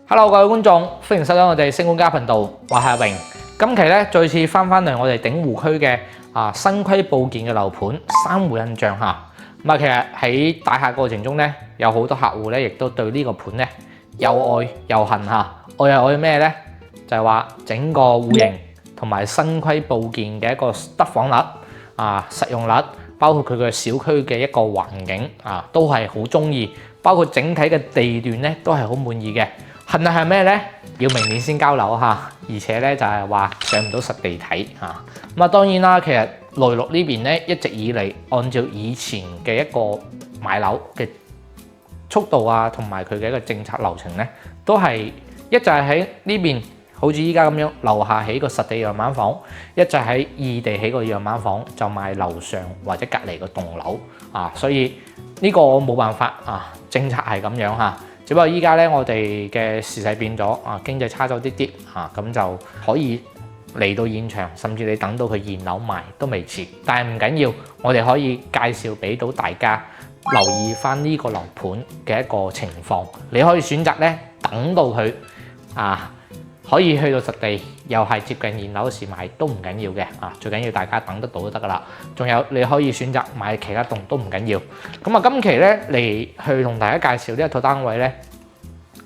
Hello， 各位觀眾，歡迎收睇我哋星管家頻道，我係阿榮。今期咧再次翻嚟我哋鼎湖區嘅新規佈建嘅樓盤三湖印象嚇。咁啊，其實喺大廈過程中咧，有好多客戶咧，亦都對呢個盤咧又愛又恨嚇。愛係愛咩咧？就係話整個戶型同埋新規佈建嘅一個得房率實用率，包括佢嘅小區嘅一個環境都係好中意，包括整體嘅地段咧都係好滿意嘅。恨係咩咧？要明年先交樓嚇，而且咧就係話上唔到實地睇嚇。咁啊，當然啦，其實內陸呢邊咧一直以嚟按照以前嘅一個買樓嘅速度同埋佢嘅一個政策流程咧，都係一就係喺呢邊好似依家咁樣樓下起個實地樣板房，一就喺異地起個樣板房就賣樓上或者隔離個棟樓所以呢個冇辦法政策係咁樣嚇。只不過依家咧，我哋嘅時勢變咗經濟差咗啲啲咁就可以嚟到現場，甚至你等到佢現樓賣都未遲。但係唔緊要，我哋可以介紹俾到大家留意翻呢個樓盤嘅一個情況。你可以選擇咧等到佢可以去到實地，又係接近現樓時買都唔緊要嘅最緊要大家等得到就得噶啦。仲有你可以選擇買其他棟都唔緊要。咁今期咧嚟去同大家介紹呢一套單位咧，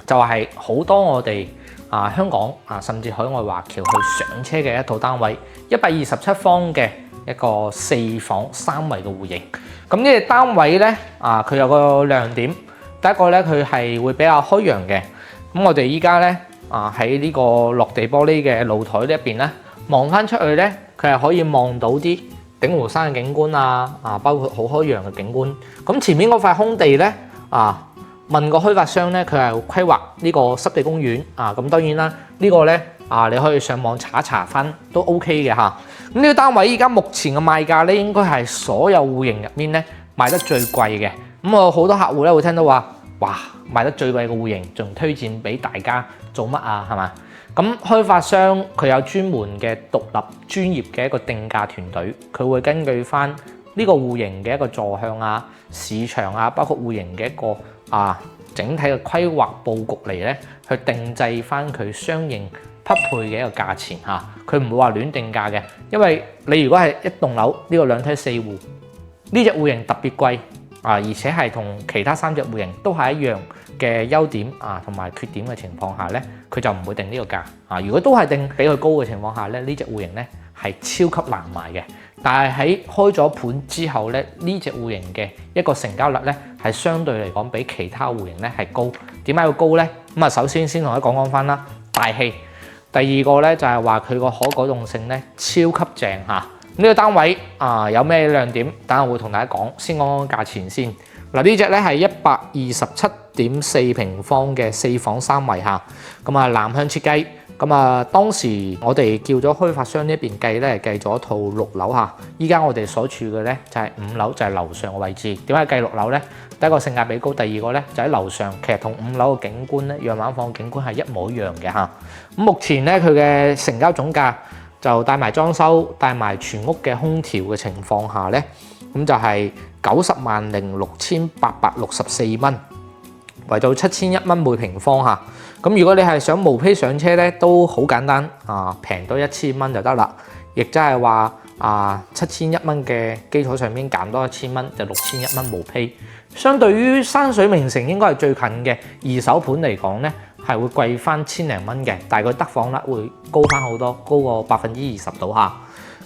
就係好多我哋香港甚至海外華僑去上車嘅一套單位，127方嘅一個4房3衛嘅戶型。咁呢個單位咧佢有個亮點，第一個咧佢係會比較開揚嘅。咁我哋依家咧喺呢個落地玻璃嘅露台呢一邊咧，望翻出去咧，佢係可以望到啲鼎湖山嘅景觀包括好開揚嘅景觀。咁前面嗰塊空地咧問個開發商咧，佢係規劃呢個濕地公園咁當然啦，呢個咧你可以上網查一查翻都 OK 嘅嚇。咁呢個單位依家目前嘅賣價咧，應該係所有戶型入面咧賣得最貴嘅。咁我好多客戶咧會聽到話，哇，賣得最貴嘅戶型，仲推薦俾大家做乜係嘛？咁開發商佢有專門嘅獨立專業嘅一個定價團隊，佢會根據翻呢個戶型嘅一個坐向市場包括戶型嘅一個整體嘅規劃佈局嚟咧，去定製翻佢相應匹配嘅一個價錢佢唔會話亂定價嘅，因為你如果係一棟樓呢個兩梯四戶，呢隻戶型特別貴而且係同其他3隻戶型都係一樣嘅優點同埋缺點嘅情況下咧，佢就唔會定呢個價如果都係定比佢高嘅情況下咧，呢隻戶型咧係超級難賣嘅。但係喺開咗盤之後咧，呢隻戶型嘅一個成交率咧係相對嚟講比其他戶型咧係高。點解要高咧？咁首先同大家講翻啦，大氣。第二個咧就係話佢個可改動性咧超級正呢個單位有咩亮點？等下會同大家講。先講價錢先。嗱，呢隻咧係127.4平方嘅4房3衛咁南向設計。咁當時我哋叫咗開發商呢邊計咧，計咗套6樓依家我哋所處嘅咧就係5樓，就係樓上嘅位置。點解計6樓咧？第一個性價比高，第二個咧就喺樓上，其實同5樓嘅景觀咧，樣板房景觀係一模一樣嘅咁目前咧佢嘅成交總價就帶埋裝修、帶埋全屋嘅空調嘅情況下咧，咁就係90,664蚊，為到7001蚊每平方咁如果你係想無坯上車咧，都好簡單平多1000蚊就得啦。亦即係話7001蚊嘅基礎上面減多1000蚊，就6001蚊無坯。相對於山水名城應該係最近嘅二手盤嚟講咧，係會貴翻千零蚊嘅，但係佢得房率會高翻好多，高過20%到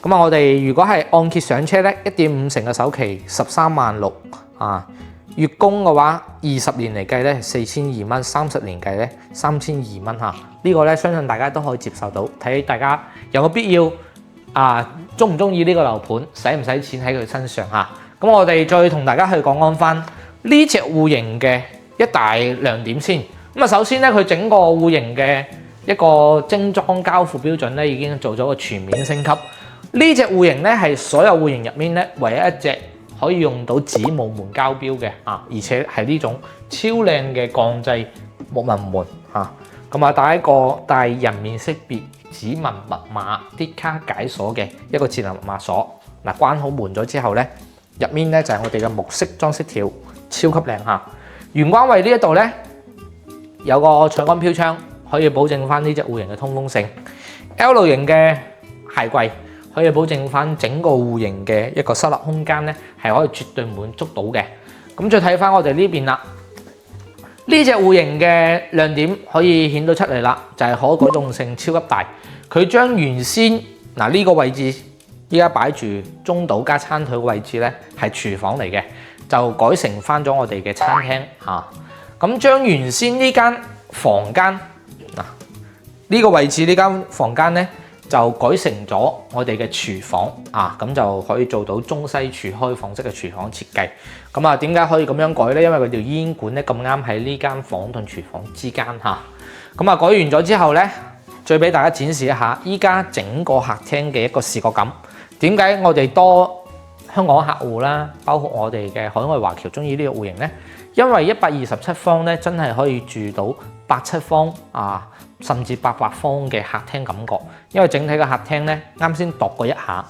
咁我哋如果係按揭上車咧，1.5成嘅首期13.6萬月供嘅話，20年嚟計咧4002蚊，30年計咧3002蚊呢個咧相信大家都可以接受到，睇大家有冇必要中唔中意呢個樓盤，使唔使錢喺佢身上咁我哋再同大家去講翻呢隻戶型嘅一大亮點先。咁首先咧佢整個戶型嘅一個精裝交付標準咧已經做咗個全面升級。呢隻戶型咧係所有戶型入面咧唯一一隻可以用到指模門交標嘅而且係呢種超靚嘅鋼製木紋門帶一個帶人面識別、指紋密碼、啲卡解鎖嘅一個智能密碼鎖。關好門咗之後咧，入面咧就係我哋嘅木色裝飾條，超級靚玄關位呢一度咧有個採光飄窗，可以保證翻呢隻戶型嘅通風性。L 型嘅鞋櫃可以保證翻整個戶型嘅一個收納空間咧，係可以絕對滿足到嘅。咁再睇翻我哋呢邊啦，呢隻戶型嘅亮點可以顯到出嚟啦，就係可改動性超級大。佢將原先呢個位置依家擺住中島加餐台嘅位置咧，係廚房嚟嘅，就改成翻咗我哋嘅餐廳嚇。咁將原先呢間房間呢個位置呢間房間咧，就改成咗我哋嘅廚房啊，咁就可以做到中西廚開放式嘅廚房設計。咁啊，點解可以咁樣改呢？因為佢條煙管咧咁啱喺呢間房同廚房之間嚇。咁啊，改完咗之後咧，再俾大家展示一下依家整個客廳嘅一個視覺感。點解我哋多香港客戶啦，包括我哋嘅海外華僑中意呢個戶型呢？因為127方咧，真係可以住到87方啊，甚至88方嘅客廳感覺。因為整體嘅客廳咧，啱先度過一下，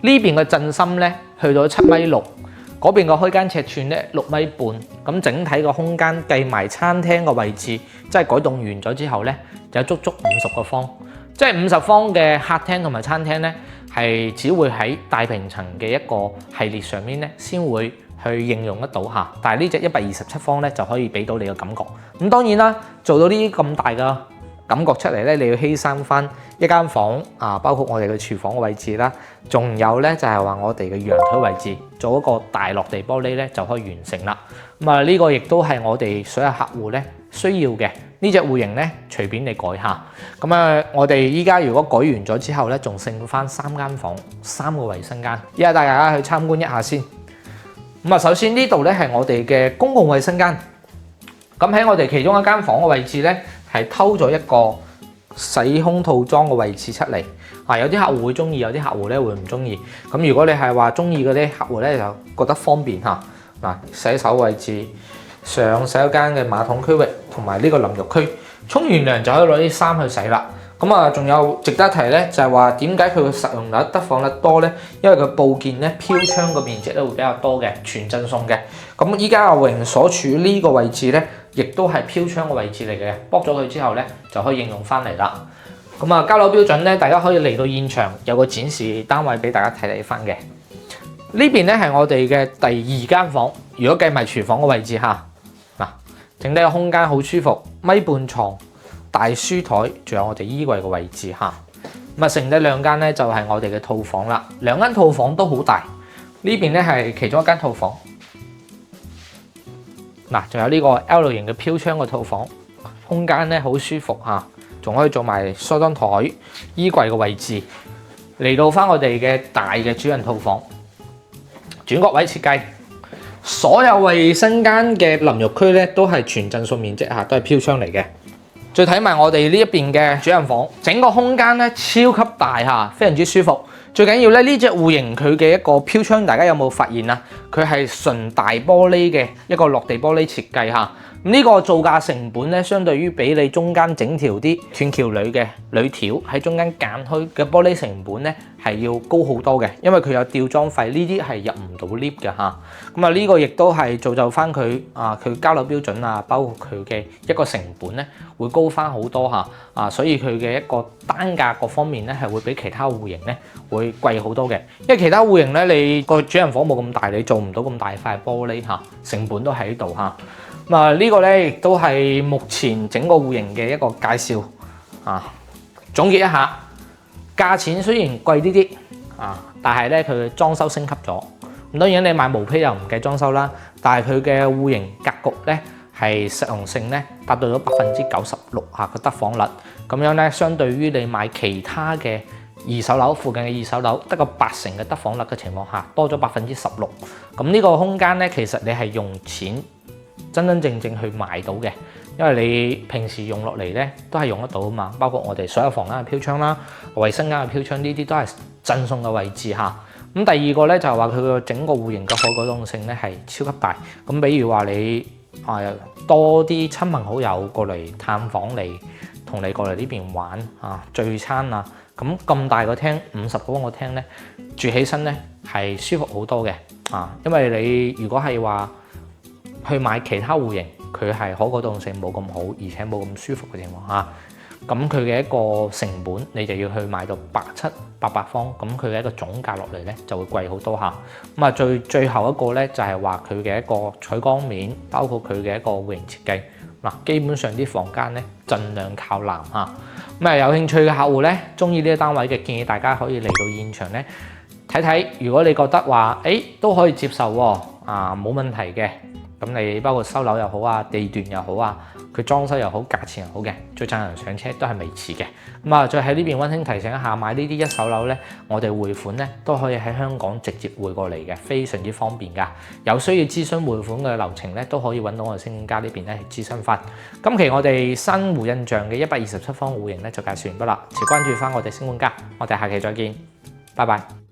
呢邊嘅震心咧去到7.6米，嗰邊嘅開間尺寸咧6.5米。咁整體嘅空間計埋餐廳嘅位置，即係改動完咗之後咧，就足足50個方。即係50方嘅客廳同埋餐廳咧，係只會喺大平層嘅一個系列上面咧，先會去應用得到嚇。但係呢隻127方咧就可以俾到你嘅感覺。咁當然啦，做到呢啲咁大嘅感覺出嚟咧，你要犧牲翻一間房啊，包括我哋嘅廚房嘅位置啦，仲有咧就係話我哋嘅陽台位置，做一個大落地玻璃咧就可以完成啦。咁啊，呢個亦都係我哋所有客戶咧需要嘅。呢隻戶型咧，隨便你改下。咁啊，我哋依家如果改完咗之後咧，仲剩翻3間房、3個衞生間。依家帶大家去參觀一下先。咁啊，首先呢度咧係我哋嘅公共衞生間。咁喺我哋其中一間房嘅位置咧，係偷咗一個洗胸套裝嘅位置出嚟。啊，有啲客戶會中意，有啲客戶咧會唔中意。咁如果你係話中意嗰啲客戶咧，就覺得方便嚇。嗱，洗手位置。上洗手間嘅馬桶區域同埋呢個淋浴區，沖完涼就可以攞啲衫去洗啦。咁啊，仲有值得一提咧，就係話點解佢嘅實用率得房率多咧？因為佢佈件咧飄窗個面積咧會比較多嘅，全震送嘅。咁依家阿榮所處呢個位置咧，亦都係飄窗嘅位置嚟嘅。剝咗佢之後咧，就可以應用翻嚟啦。咁啊，交樓標準咧，大家可以嚟到現場有個展示單位俾大家睇翻嘅。呢邊咧係我哋嘅第2間房，如果計埋廚房嘅位置嚇。整體個空間好舒服，1.5米床、大書台，仲有我哋衣櫃嘅位置嚇。咁啊，剩低2間咧就係我哋嘅套房啦。2間套房都好大，呢邊咧係其中一間套房。嗱，仲有呢個 L 型嘅飄窗嘅套房，空間咧好舒服嚇，仲可以做埋梳妝台、衣櫃嘅位置。嚟到翻我哋嘅大嘅主人套房，轉角位設計。所有衞生間嘅淋浴區咧都係全震數面積嚇，都係飄窗嚟嘅。再睇埋我哋呢一邊嘅主人房，整個空間咧超級大嚇，非常之舒服。最緊要咧呢隻戶型佢嘅一個飄窗，大家有冇發現啊？佢係純大玻璃嘅一個落地玻璃設計嚇。呢個造價成本咧，相對於俾你中間整條啲斷橋鋁嘅鋁條喺中間間開嘅玻璃成本咧，係要高好多嘅，因為佢有吊裝費，呢啲係入唔到 lift 嘅嚇。咁啊，呢個亦都係造就翻佢佢交樓標準啊，包括佢嘅一個成本咧，會高翻好多嚇。所以佢嘅一個單價各方面咧，係會比其他戶型咧會貴好多嘅。因為其他戶型咧，你個主人房冇咁大，你做唔到咁大塊玻璃嚇，成本都喺度嚇。咁啊，呢個咧亦都係目前整個戶型嘅一個介紹啊。總結一下，價錢雖然貴啲啲但係咧佢嘅裝修升級咗。咁當然你買毛坯又唔計裝修啦，但係佢嘅戶型格局咧係實用性咧達到咗96%嘅得房率。咁樣咧，相對於你買其他嘅二手樓附近嘅二手樓得個80%嘅得房率嘅情況下，多咗16%。咁呢個空間咧，其實你係用錢真真正正去買到嘅，因為你平時用落嚟咧都係用得到啊嘛。包括我哋所有房間嘅飄窗啦、衞生間嘅飄窗，呢啲都係贈送嘅位置嚇。咁第二個咧就係話佢個整個戶型嘅可改動性咧係超級大。咁比如話你多啲親朋好友過嚟探訪你，同你過嚟呢邊玩聚餐咁大個廳50個個廳咧住起身咧係舒服好多嘅因為你如果係話去買其他戶型佢係可改動性冇咁好，而且冇咁舒服嘅情況下，咁佢嘅一個成本你就要去買到87、800方，咁佢嘅一個總價落嚟咧就會貴好多下。咁啊最後一個咧就係話佢嘅一個採光面，包括佢嘅一個戶型設計。嗱，基本上啲房間咧盡量靠南嚇。咁啊有興趣嘅客戶咧，中意呢個單位嘅，建議大家可以嚟到現場咧睇睇。如果你覺得話都可以接受喎，冇問題嘅。咁你包括收樓又好啊，地段又好啊，佢裝修又好，價錢又好嘅，最讚人上車都係未遲嘅。咁啊，再喺呢邊溫馨提醒一下，買呢啲一手樓咧，我哋匯款咧都可以喺香港直接匯過嚟嘅，非常之方便㗎。有需要諮詢匯款嘅流程咧，都可以揾到我哋星管家呢邊咧去諮詢翻。今期我哋新湖印象嘅127方戶型咧就介紹完畢啦，持關注翻我哋星管家，我哋下期再見，拜拜。